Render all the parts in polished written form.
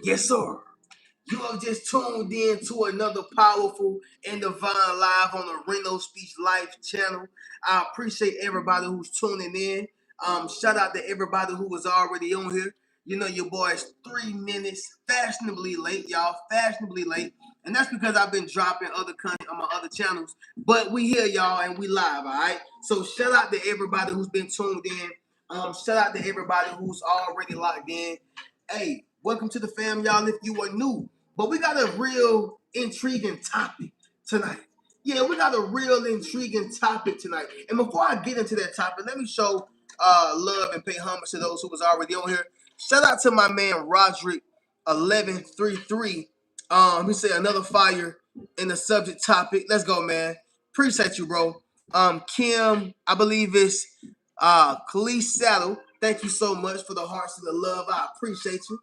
Yes, sir. You have just tuned in to another powerful and divine live on the Reno Speech Life channel. I appreciate everybody who's tuning in. Shout out to everybody who was already on here. You know your boy's 3 minutes fashionably late, y'all. Fashionably late. And that's because I've been dropping other content on my other channels. But we here, y'all, and we live, all right? So shout out to everybody who's been tuned in. Shout out to everybody who's already locked in. Hey, welcome to the fam, y'all, if you are new. But we got a real intriguing topic tonight. Yeah, we got a real intriguing topic tonight. And before I get into that topic, let me show love and pay homage to those who was already on here. Shout out to my man Roderick 1133. He said another fire in the subject topic. Let's go, man. Appreciate you, bro. Kim, I believe it's Khalees Saddle. Thank you so much for the hearts and the love. I appreciate you.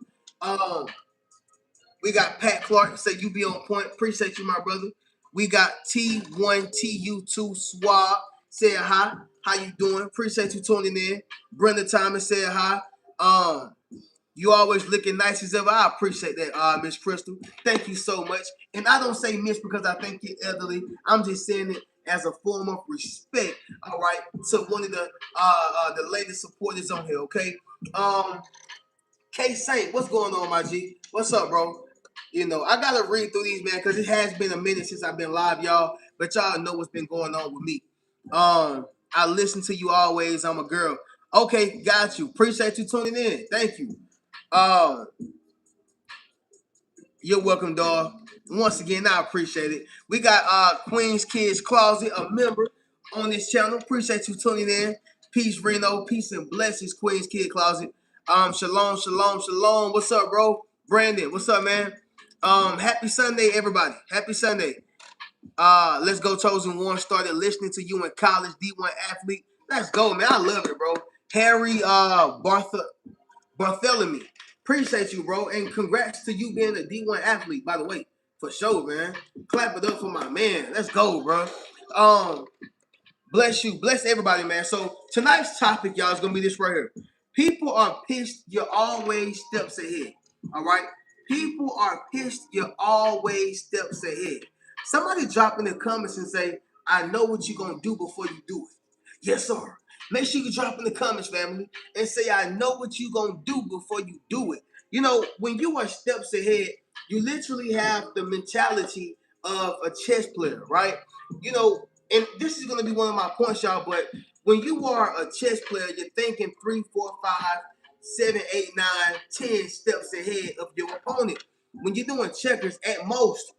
We got Pat Clark say you be on point. Appreciate you, my brother. We got T1TU2 Swab said hi. How you doing? Appreciate you tuning in. Brenda Thomas said hi. You always looking nice as ever. I appreciate that, Miss Crystal. Thank you so much. And I don't say Miss because I think you're elderly. I'm just saying it as a form of respect. All right, to one of the latest supporters on here. Okay. K Saint, what's going on, my G? What's up, bro? You know, I gotta read through these, man, because it has been a minute since I've been live, y'all. But y'all know what's been going on with me. I listen to you always. I'm a girl. Okay, got you. Appreciate you tuning in. Thank you. Uh, you're welcome, dog. Once again, I appreciate it. We got Queen's Kids Closet, a member on this channel. Appreciate you tuning in. Peace, Reno. Peace and blessings, Queen's Kid Closet. Shalom, shalom, shalom. What's up, bro? Brandon, what's up, man? Happy Sunday, everybody. Happy Sunday. Let's go, Chosen One. Started listening to you in college, D1 athlete. Let's go, man. I love it, bro. Harry Bartholomew. Appreciate you, bro. And congrats to you being a D1 athlete, by the way. For sure, man. Clap it up for my man. Let's go, bro. Bless you. Bless everybody, man. So tonight's topic, y'all, is going to be this right here. People are pissed you're always steps ahead. All right? People are pissed you're always steps ahead. Somebody drop in the comments and say, I know what you're going to do before you do it. Yes, sir. Make sure you drop in the comments, family, and say, I know what you're going to do before you do it. You know, when you are steps ahead, you literally have the mentality of a chess player, right? You know, and this is going to be one of my points, y'all, but when you are a chess player, you're thinking 3, 4, 5, 7, 8, 9, 10 steps ahead of your opponent. When you're doing checkers, at most,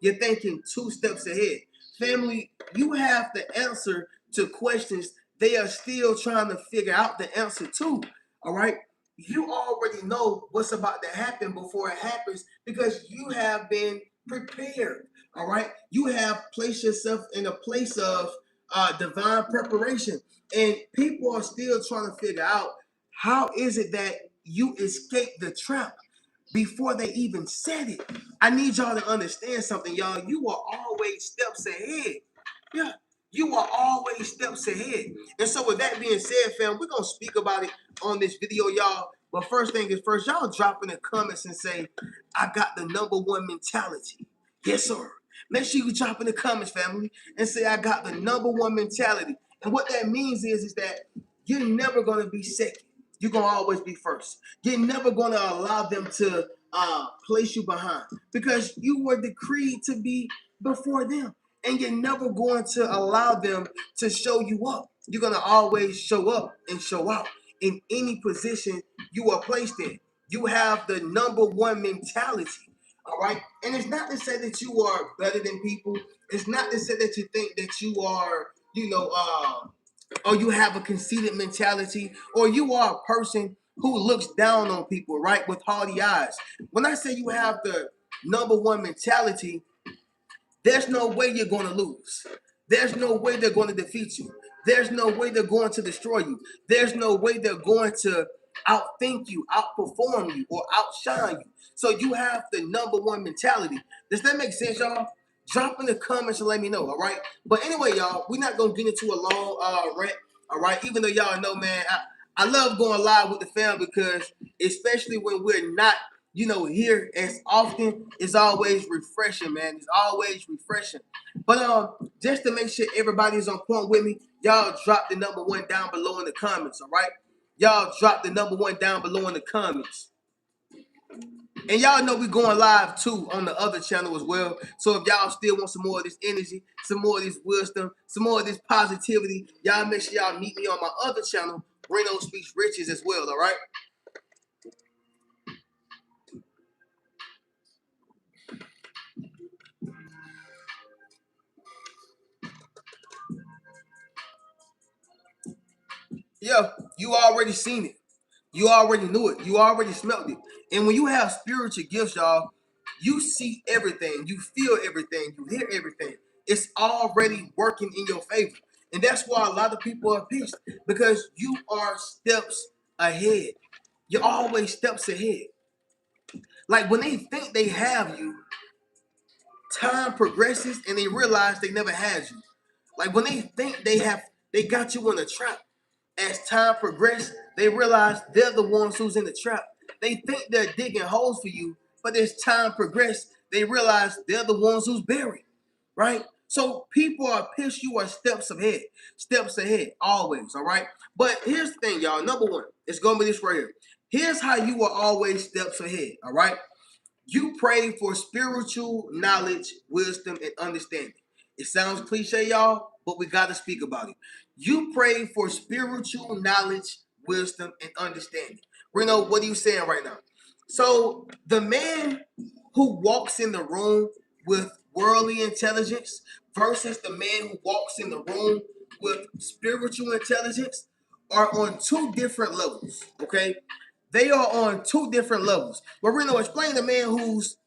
you're thinking 2 steps ahead. Family, you have the answer to questions they are still trying to figure out the answer to. All right. You already know what's about to happen before it happens because you have been prepared. All right. You have placed yourself in a place of divine preparation. And people are still trying to figure out how is it that you escaped the trap before they even said it. I need y'all to understand something, y'all. You are always steps ahead. Yeah, you are always steps ahead. And so with that being said, fam, we're going to speak about it on this video, y'all. But first thing is first, y'all drop in the comments and say, I got the #1 mentality. Yes, sir. Make sure you drop in the comments, family, and say, I got the #1 mentality. And what that means is that you're never going to be second. You're going to always be first. You're never going to allow them to place you behind because you were decreed to be before them. And you're never going to allow them to show you up. You're going to always show up and show out in any position you are placed in. You have the #1 mentality. All right. And it's not to say that you are better than people. It's not to say that you think that you are, or you have a conceited mentality, or you are a person who looks down on people, right, with haughty eyes. When I say you have the #1 mentality, there's no way you're going to lose. There's no way they're going to defeat you. There's no way they're going to destroy you. There's no way they're going to outthink you, outperform you, or outshine you. So you have the #1 mentality. Does that make sense, y'all? Drop in the comments and let me know, all right? But anyway, y'all, we're not going to get into a long rant, all right? Even though y'all know, man, I love going live with the fam because especially when we're not here as often. It's always refreshing, man. It's always refreshing. But just to make sure everybody's on point with me, y'all drop the number one down below in the comments, all right? Y'all drop the number one down below in the comments. And y'all know we going live too on the other channel as well. So if y'all still want some more of this energy, some more of this wisdom, some more of this positivity, y'all make sure y'all meet me on my other channel, Reno Speaks Riches as well, all right? Yeah, you already seen it. You already knew it. You already smelled it. And when you have spiritual gifts, y'all, you see everything. You feel everything. You hear everything. It's already working in your favor. And that's why a lot of people are pissed, because you are steps ahead. You're always steps ahead. Like when they think they have you, time progresses and they realize they never had you. Like when they think they got you in a trap, as time progresses, they realize they're the ones who's in the trap. They think they're digging holes for you, but as time progresses, they realize they're the ones who's buried, right? So people are pissed you are steps ahead, always, all right? But here's the thing, y'all. Number one, it's gonna be this right here. Here's how you are always steps ahead, all right? You pray for spiritual knowledge, wisdom, and understanding. It sounds cliche, y'all, but we got to speak about it. You pray for spiritual knowledge, wisdom, and understanding. Reno, what are you saying right now? So, the man who walks in the room with worldly intelligence versus the man who walks in the room with spiritual intelligence are on two different levels, okay? They are on two different levels. But Reno, explain the man who's,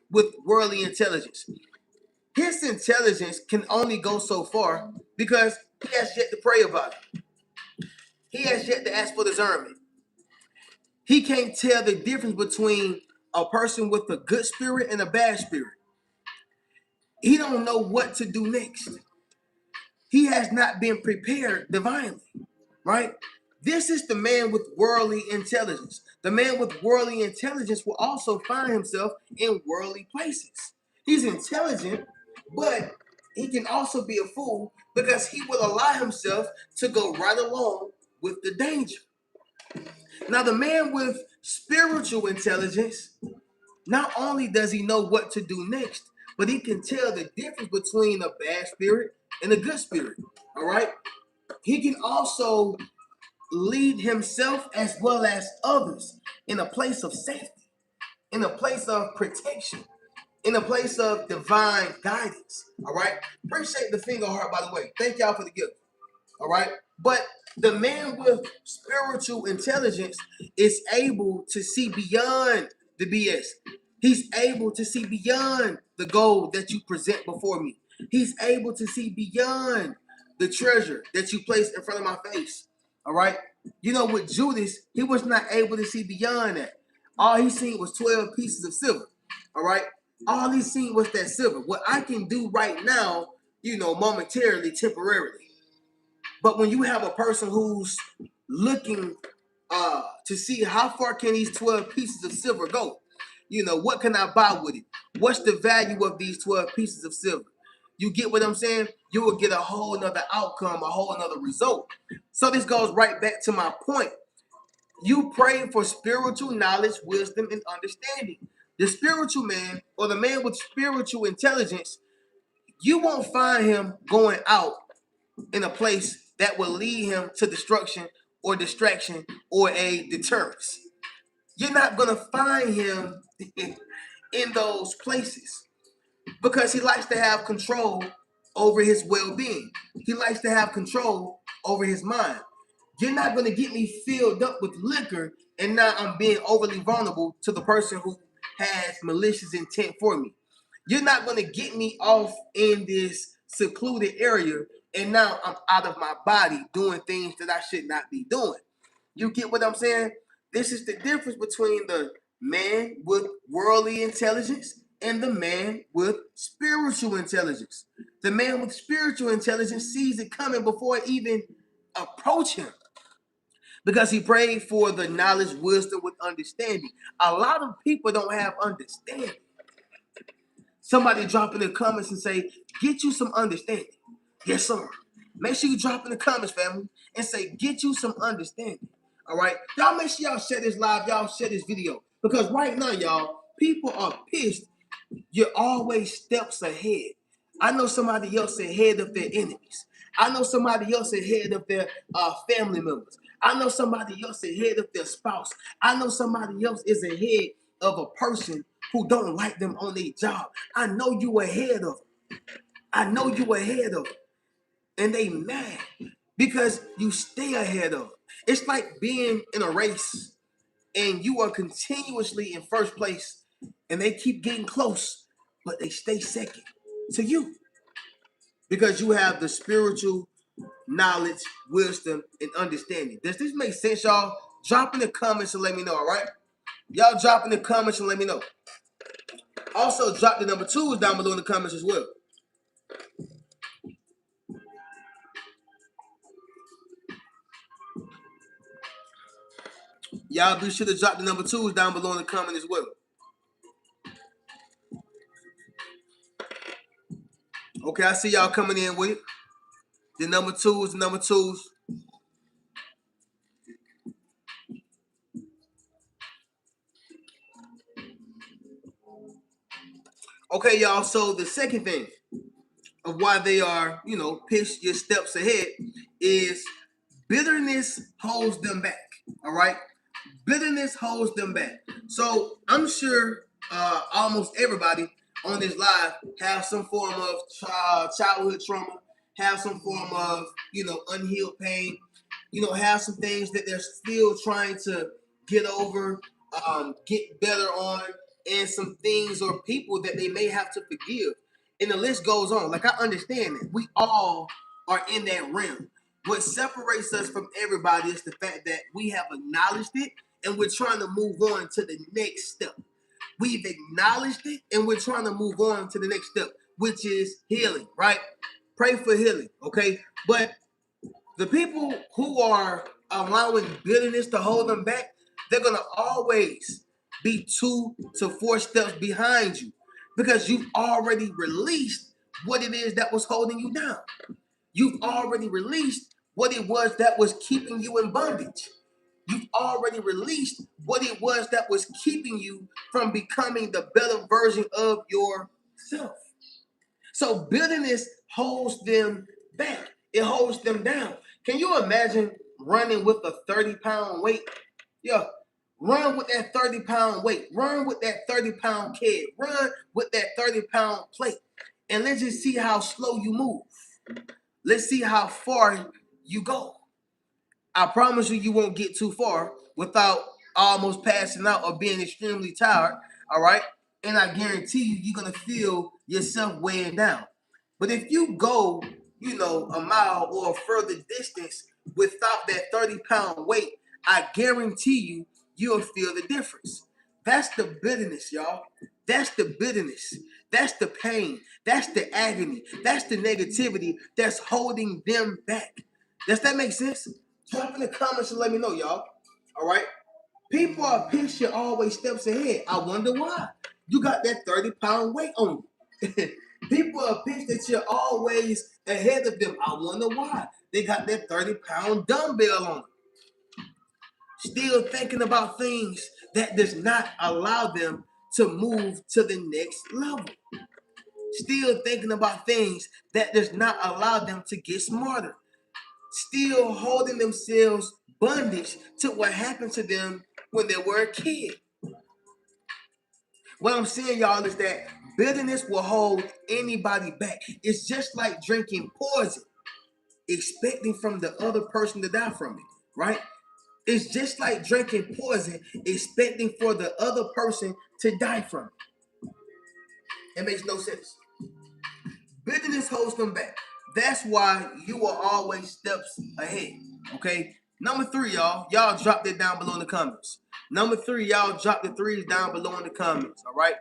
with worldly intelligence. His intelligence can only go so far because he has yet to pray about it. He has yet to ask for discernment. He can't tell the difference between a person with a good spirit and a bad spirit. He don't know what to do next. He has not been prepared divinely, right? This is the man with worldly intelligence. The man with worldly intelligence will also find himself in worldly places. He's intelligent, but he can also be a fool because he will allow himself to go right along with the danger. Now, the man with spiritual intelligence, not only does he know what to do next, but he can tell the difference between a bad spirit and a good spirit. All right? He can also lead himself as well as others in a place of safety, in a place of protection, in a place of divine guidance. All right? Appreciate the finger heart, by the way. Thank y'all for the gift. All right? But the man with spiritual intelligence is able to see beyond the BS. He's able to see beyond the gold that you present before me. He's able to see beyond the treasure that you place in front of my face. All right? With Judas, he was not able to see beyond that. All he seen was 12 pieces of silver. All right? All he seen was that silver. What I can do right now, momentarily, temporarily. But when you have a person who's looking to see how far can these 12 pieces of silver go, what can I buy with it? What's the value of these 12 pieces of silver? You get what I'm saying? You will get a whole nother outcome, a whole nother result. So this goes right back to my point. You pray for spiritual knowledge, wisdom, and understanding. The spiritual man, or the man with spiritual intelligence, you won't find him going out in a place that will lead him to destruction or distraction or a deterrence. You're not going to find him in those places because he likes to have control over his well-being. He likes to have control over his mind. You're not going to get me filled up with liquor and now I'm being overly vulnerable to the person who has malicious intent for me. You're not going to get me off in this secluded area and now I'm out of my body doing things that I should not be doing. You get what I'm saying? This is the difference between the man with worldly intelligence and the man with spiritual intelligence. The man with spiritual intelligence sees it coming before it even approach him. because he prayed for the knowledge, wisdom with understanding. A lot of people don't have understanding. Somebody drop in the comments and say, get you some understanding. Yes, sir. Make sure you drop in the comments, family, and say, get you some understanding. All right? Y'all make sure y'all share this live. Y'all share this video. Because right now, y'all, people are pissed. You're always steps ahead. I know somebody else ahead of their enemies. I know somebody else ahead of their family members. I know somebody else ahead of their spouse. I know somebody else is ahead of a person who don't like them on their job. I know you ahead of them. I know you ahead of them. And they mad because you stay ahead of them. It's like being in a race and you are continuously in first place and they keep getting close, but they stay second to you because you have the spiritual knowledge, wisdom, and understanding. Does this make sense, y'all? Drop in the comments and let me know, all right? Y'all drop in the comments and let me know. Also, drop the number 2s down below in the comments as well. Y'all be sure to drop the number 2s down below in the comment as well. Okay, I see y'all coming in with it. The number 2s, the number 2s. Okay, y'all, so the second thing of why they are, pitch your steps ahead is bitterness holds them back, all right? Bitterness holds them back. So I'm sure almost everybody on this live have some form of childhood trauma, have some form of, unhealed pain, have some things that they're still trying to get over, get better on, and some things or people that they may have to forgive. And the list goes on. Like, I understand that. We all are in that realm. What separates us from everybody is the fact that we have acknowledged it and we're trying to move on to the next step. We've acknowledged it and we're trying to move on to the next step, which is healing, right? Pray for healing, okay? But the people who are allowing bitterness to hold them back, they're going to always be 2 to 4 steps behind you because you've already released what it is that was holding you down. You've already released what it was that was keeping you in bondage. You've already released what it was that was keeping you from becoming the better version of yourself. So bitterness holds them back. It holds them down. Can you imagine running with a 30-pound weight? Yeah. Run with that 30-pound weight. Run with that 30-pound keg. Run with that 30-pound plate. And let's just see how slow you move. Let's see how far you go. I promise you, you won't get too far without almost passing out or being extremely tired, all right? And I guarantee you, you're going to feel yourself weighing down. But if you go, a mile or a further distance without that 30-pound weight, I guarantee you, you'll feel the difference. That's the bitterness, y'all. That's the bitterness. That's the pain. That's the agony. That's the negativity that's holding them back. Does that make sense? Drop in the comments and let me know, y'all. All right? People are pissed you're always steps ahead. I wonder why. You got that 30-pound weight on you. People are pissed that you're always ahead of them. I wonder why. They got that 30-pound dumbbell on them. Still thinking about things that does not allow them to move to the next level. Still thinking about things that does not allow them to get smarter. Still holding themselves bondage to what happened to them when they were a kid. What I'm saying, y'all, is that bitterness will hold anybody back. It's just like drinking poison, expecting from the other person to die from it, right? It's just like drinking poison, expecting for the other person to die from it. It makes no sense. Bitterness holds them back. That's why you are always steps ahead. Okay. Number 3, y'all. Y'all drop that down below in the comments. Number 3, y'all drop the 3s down below in the comments. All right.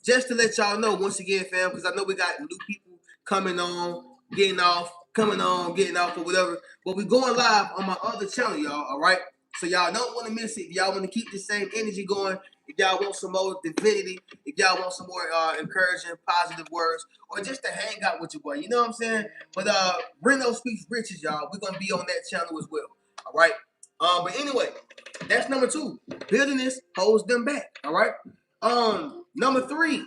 Just to let y'all know once again, fam, because I know we got new people coming on, getting off. coming on, getting off or whatever. But we going live on my other channel, y'all. All right. So y'all don't want to miss it. If y'all want to keep the same energy going, if y'all want some more divinity, if y'all want some more encouraging, positive words, or just to hang out with your boy, you know what I'm saying? But Reno Speaks Riches, y'all. We're gonna be on that channel as well. All right. But anyway, that's number 2. Bitterness holds them back. All right. Number 3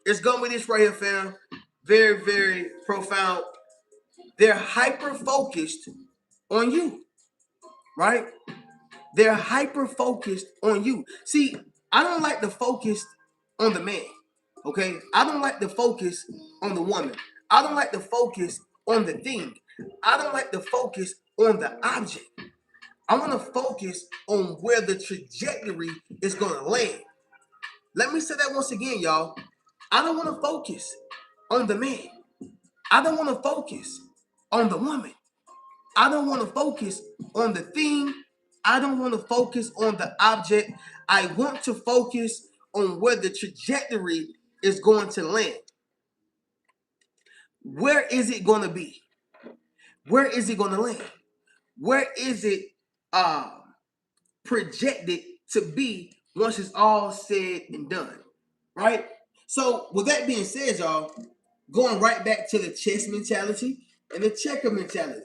is going with this right here, fam. Very, very profound. They're hyper focused on you, right? They're hyper focused on you. See, I don't like to focus on the man, okay? I don't like to focus on the woman. I don't like to focus on the thing. I don't like to focus on the object. I want to focus on where the trajectory is going to land. Let me say that once again, y'all. I don't want to focus on the man. I don't want to focus on the woman. I don't want to focus on the thing. I don't want to focus on the object. I want to focus on where the trajectory is going to land. Where is it going to be? Where is it going to land? Where is it projected to be once it's all said and done? Right? So with that being said, y'all, going right back to the chess mentality and the checker mentality.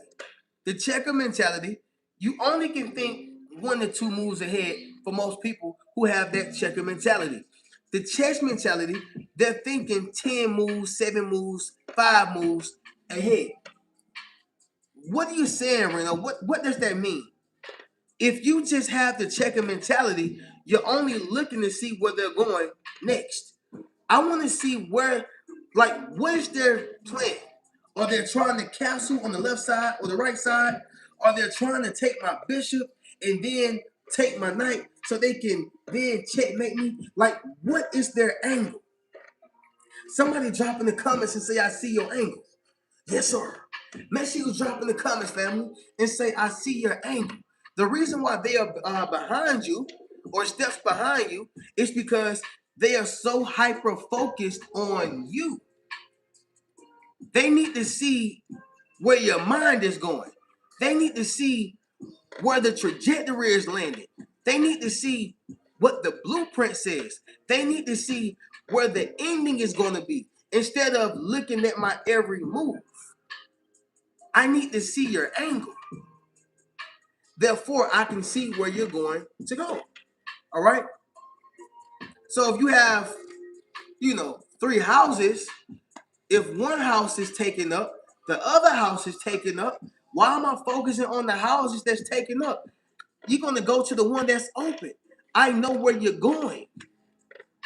The checker mentality, you only can think 1 to 2 moves ahead for most people who have that checker mentality. The chess mentality, they're thinking 10 moves, 7 moves, 5 moves ahead. What are you saying, Reno? What does that mean? If you just have the checker mentality, you're only looking to see where they're going next. I want to see where, like, what is their plan? Are they trying to castle on the left side or the right side? Are they trying to take my bishop and then take my knight so they can then checkmate me? Like, what is their angle? Somebody drop in the comments and say, I see your angle. Yes, sir. Make sure you drop in the comments, family, and say, I see your angle. The reason why they are behind you or steps behind you is because they are so hyper-focused on you. They need to see where your mind is going. They need to see where the trajectory is landing. They need to see what the blueprint says. They need to see where the ending is going to be instead of looking at my every move. I need to see your angle. Therefore, I can see where you're going to go. All right? So if you have, 3 houses, if one house is taken up, the other house is taken up, why am I focusing on the houses that's taken up? You're going to go to the one that's open. I know where you're going.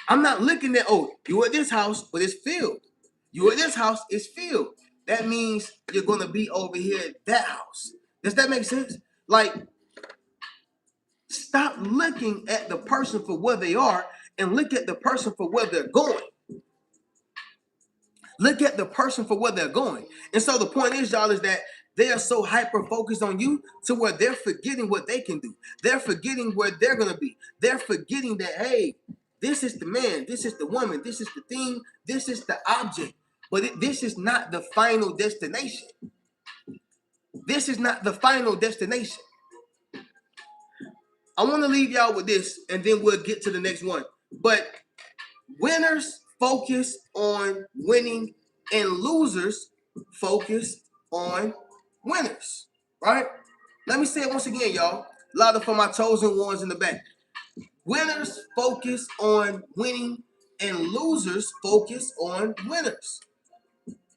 I'm not looking at, you at this house, but it's filled. You at this house, it's filled. That means you're going to be over here at that house. Does that make sense? Like, stop looking at the person for where they are and look at the person for where they're going. Look at the person for where they're going. And so the point is, y'all, is that they are so hyper-focused on you to where they're forgetting what they can do. They're forgetting where they're going to be. They're forgetting that, hey, this is the man, this is the woman, this is the thing, this is the object. But this is not the final destination. This is not the final destination. I want to leave y'all with this, and then we'll get to the next one. But winners focus on winning, and losers focus on winners, right? Let me say it once again, y'all. Louder for my chosen ones in the back. Winners focus on winning, and losers focus on winners.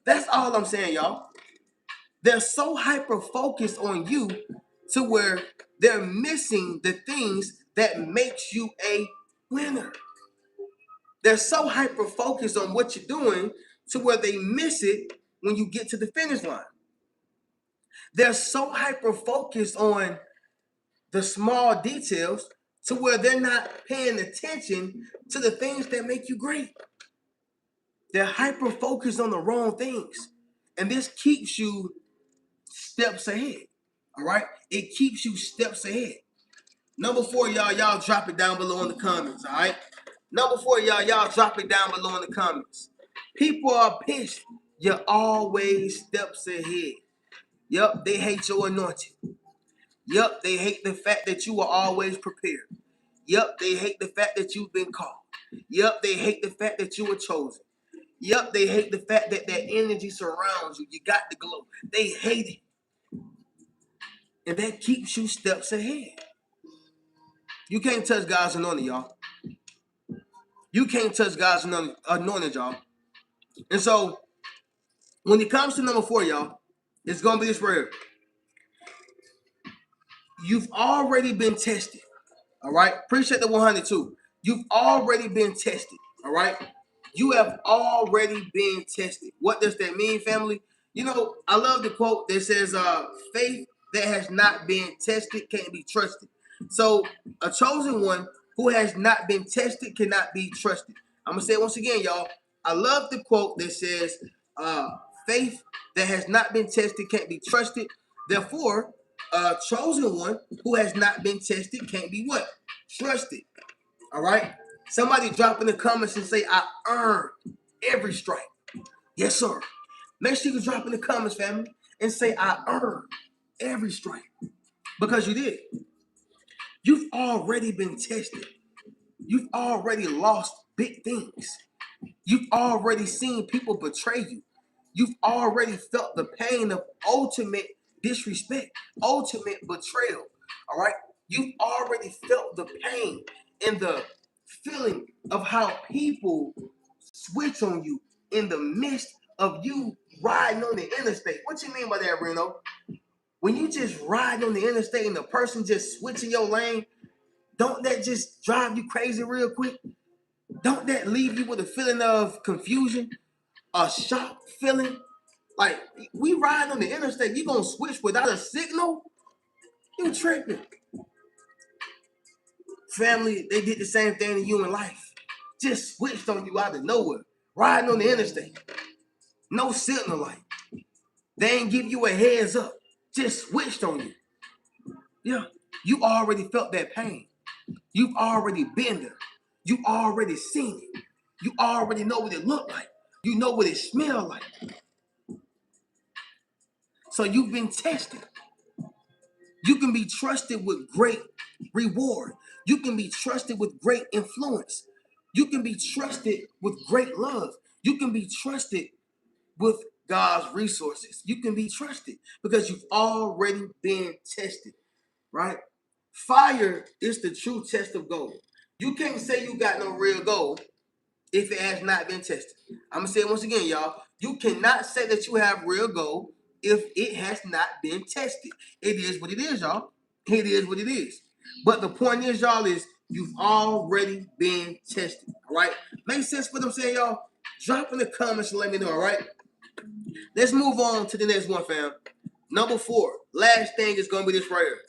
That's all I'm saying, y'all. They're so hyper-focused on you to where they're missing the things that makes you a winner. They're so hyper-focused on what you're doing to where they miss it when you get to the finish line. They're so hyper-focused on the small details to where they're not paying attention to the things that make you great. They're hyper-focused on the wrong things. And this keeps you steps ahead. All right? It keeps you steps ahead. Number 4, y'all drop it down below in the comments, all right? Number 4, y'all drop it down below in the comments. People are pissed. You're always steps ahead. Yep, they hate your anointing. Yep, they hate the fact that you are always prepared. Yep, they hate the fact that you've been called. Yep, they hate the fact that you were chosen. Yep, they hate the fact that that energy surrounds you. You got the glow. They hate it. And that keeps you steps ahead. You can't touch God's anointing, y'all. You can't touch God's anointing, y'all. And so, when it comes to number 4, y'all, it's going to be this right here. You've already been tested. All right? Appreciate the 102. You've already been tested. All right? You have already been tested. What does that mean, family? You know, I love the quote that says, faith that has not been tested can't be trusted. So a chosen one who has not been tested cannot be trusted. I'm going to say it once again, y'all. I love the quote that says, faith that has not been tested can't be trusted. Therefore, a chosen one who has not been tested can't be what? Trusted. All right? Somebody drop in the comments and say, I earned every strike. Yes, sir. Make sure you drop in the comments, family, and say, I earned every strike. Because you did. You've already been tested. You've already lost big things. You've already seen people betray you. You've already felt the pain of ultimate disrespect, ultimate betrayal. All right? You've already felt the pain and the feeling of how people switch on you in the midst of you riding on the interstate. What you mean by that, Reno? When you just ride on the interstate and the person just switching your lane, don't that just drive you crazy real quick? Don't that leave you with a feeling of confusion, a shock feeling? Like, we ride on the interstate, you gonna switch without a signal? You tripping. Family, they did the same thing to you in life. Just switched on you out of nowhere. Riding on the interstate. No signal light. They ain't give you a heads up. Just switched on you. Yeah. You already felt that pain. You've already been there. You already seen it. You already know what it looked like. You know what it smelled like. So you've been tested. You can be trusted with great reward. You can be trusted with great influence. You can be trusted with great love. You can be trusted with God's resources. You can be trusted because you've already been tested, right? Fire is the true test of gold. You can't say you got no real gold if it has not been tested. I'm going to say it once again, y'all. You cannot say that you have real gold if it has not been tested. It is what it is, y'all. It is what it is. But the point is, y'all, is you've already been tested, all right? Make sense what I'm saying, y'all? Drop in the comments and let me know, all right? Let's move on to the next one, fam. Number 4. Last thing is going to be this right here.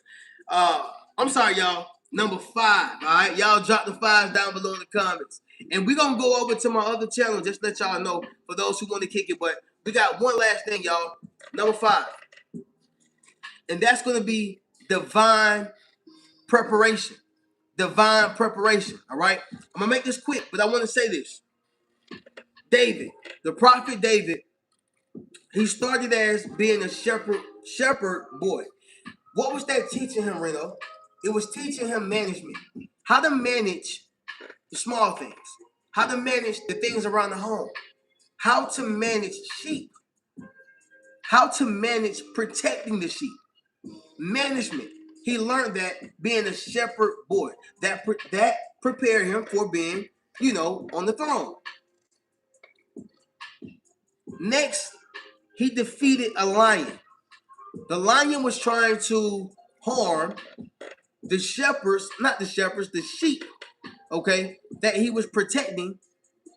I'm sorry, y'all. Number 5, all right? Y'all drop the 5s down below in the comments. And we're going to go over to my other channel, just to let y'all know, for those who want to kick it. But we got one last thing, y'all. Number 5. And that's going to be divine preparation. Divine preparation, all right? I'm going to make this quick, but I want to say this. David, the prophet David, he started as being a shepherd boy. What was that teaching him, Reno? It was teaching him management. How to manage the small things. How to manage the things around the home. How to manage sheep. How to manage protecting the sheep. Management. He learned that being a shepherd boy. That prepared him for being, on the throne. Next, he defeated a lion. The lion was trying to harm the sheep, okay, that he was protecting.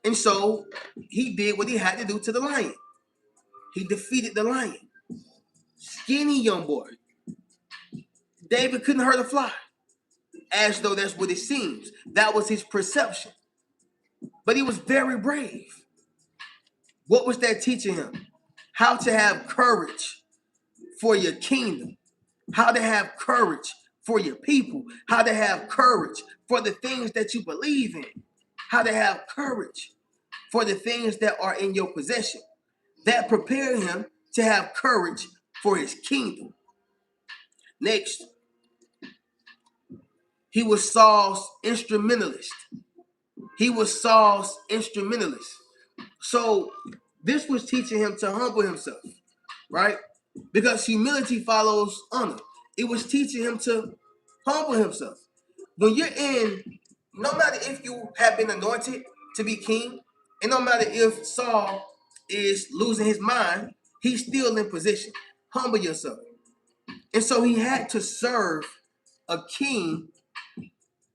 And so he did what he had to do to the lion. He defeated the lion. Skinny young boy. David couldn't hurt a fly, as though that's what it seems. That was his perception. But he was very brave. What was that teaching him? How to have courage for your kingdom. How to have courage for your people. How to have courage for the things that you believe in. How to have courage for the things that are in your possession. That prepared him to have courage for his kingdom. Next, he was Saul's instrumentalist. He was Saul's instrumentalist. So this was teaching him to humble himself, right? Because humility follows honor. It was teaching him to humble himself. When you're in, no matter if you have been anointed to be king, and no matter if Saul is losing his mind, he's still in position. Humble yourself. And so he had to serve a king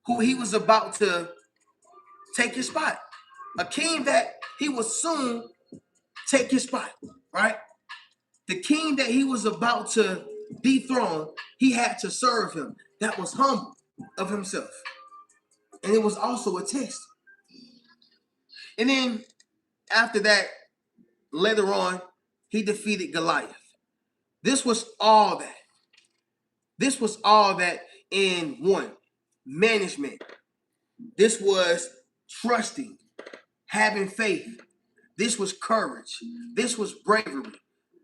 who he was about to take his spot. A king that he would soon take his spot, right? The king that he was about to dethrone, he had to serve him. That was humble of himself. And it was also a test. And then after that, later on, he defeated Goliath. This was all that. This was all that in one. Management. This was trusting, having faith. This was courage. This was bravery.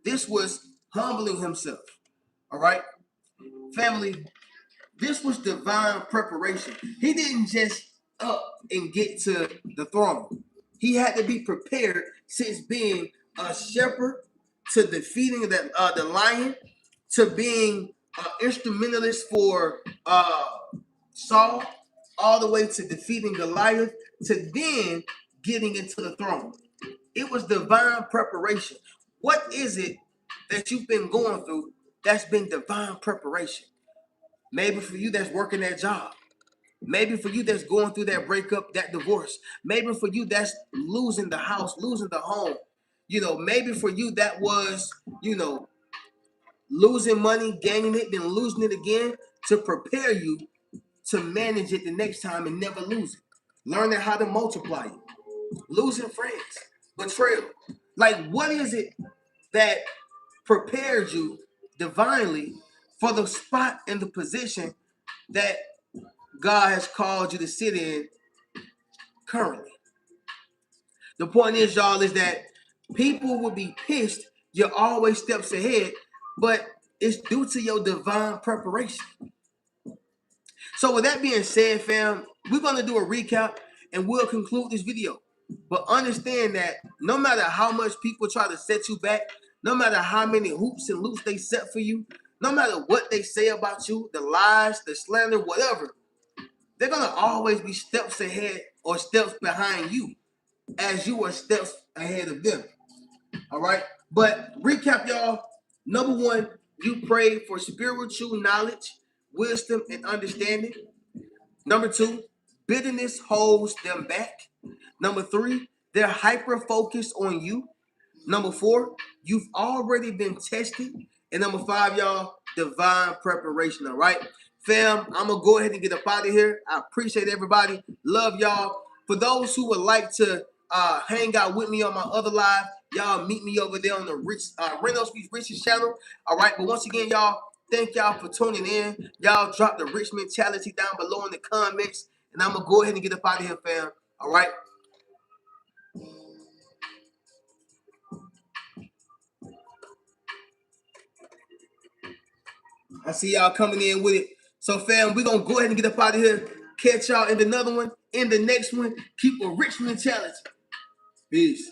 This was humbling himself. All right? Family, this was divine preparation. He didn't just up and get to the throne. He had to be prepared since being a shepherd to defeating the lion to being an instrumentalist for Saul, all the way to defeating Goliath to then getting into the throne. It was divine preparation. What is it that you've been going through that's been divine preparation? Maybe for you that's working that job. Maybe for you that's going through that breakup, that divorce. Maybe for you that's losing the house, losing the home. Maybe for you that was, losing money, gaining it, then losing it again to prepare you to manage it the next time and never lose it. Learning how to multiply it. Losing friends, betrayal. Like, what is it that prepares you divinely for the spot and the position that God has called you to sit in currently? The point is, y'all, is that people will be pissed you're always steps ahead, but it's due to your divine preparation. So with that being said, fam, we're going to do a recap and we'll conclude this video. But understand that no matter how much people try to set you back, no matter how many hoops and loops they set for you, no matter what they say about you, the lies, the slander, whatever, they're going to always be steps ahead or steps behind you as you are steps ahead of them. All right? But recap, y'all. Number one, you pray for spiritual knowledge, wisdom, and understanding. Number two, bitterness holds them back. Number three, they're hyper focused on you. Number four, you've already been tested. And number five, y'all, divine preparation. All right, fam, I'm going to go ahead and get up out of here. I appreciate everybody. Love y'all. For those who would like to hang out with me on my other live, y'all meet me over there on the Reno Speaks Rich's channel. All right, but once again, y'all, thank y'all for tuning in. Y'all drop the rich mentality down below in the comments. And I'm going to go ahead and get up out of here, fam. All right. I see y'all coming in with it. So, fam, we're going to go ahead and get up out of here. Catch y'all in another one. In the next one, keep a rich mentality. Peace.